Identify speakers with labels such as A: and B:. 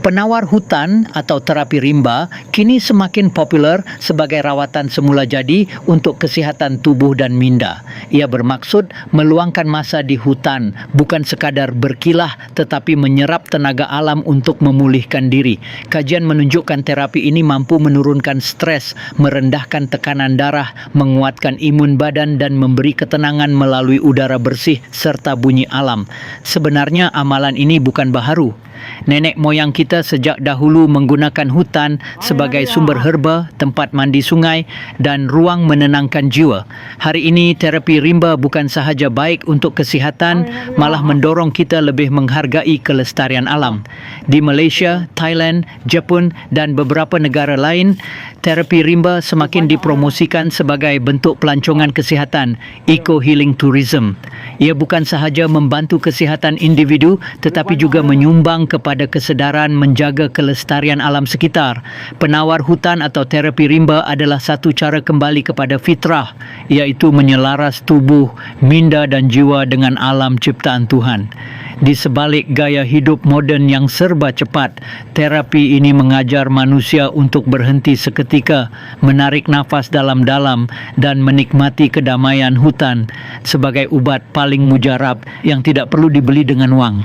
A: Penawar hutan atau terapi rimba kini semakin popular sebagai rawatan semula jadi untuk kesihatan tubuh dan minda. Ia bermaksud meluangkan masa di hutan, bukan sekadar berkilah tetapi menyerap tenaga alam untuk memulihkan diri. Kajian menunjukkan terapi ini mampu menurunkan stres, merendahkan tekanan darah, menguatkan imun badan dan memberi ketenangan melalui udara bersih serta bunyi alam. Sebenarnya amalan ini bukan baharu. Nenek moyang kita sejak dahulu menggunakan hutan sebagai sumber herba, tempat mandi sungai dan ruang menenangkan jiwa. Hari ini terapi rimba bukan sahaja baik untuk kesihatan, malah mendorong kita lebih menghargai kelestarian alam. Di Malaysia, Thailand, Jepun dan beberapa negara lain, terapi rimba semakin dipromosikan sebagai bentuk pelancongan kesihatan, eco-healing tourism. Ia bukan sahaja membantu kesihatan individu tetapi juga menyumbang kepada kesedaran menjaga kelestarian alam sekitar. Penawar hutan atau terapi rimba adalah satu cara kembali kepada fitrah, iaitu menyelaras tubuh, minda dan jiwa dengan alam ciptaan Tuhan. Di sebalik gaya hidup moden yang serba cepat, terapi ini mengajar manusia untuk berhenti seketika, menarik nafas dalam-dalam dan menikmati kedamaian hutan sebagai ubat paling mujarab yang tidak perlu dibeli dengan wang.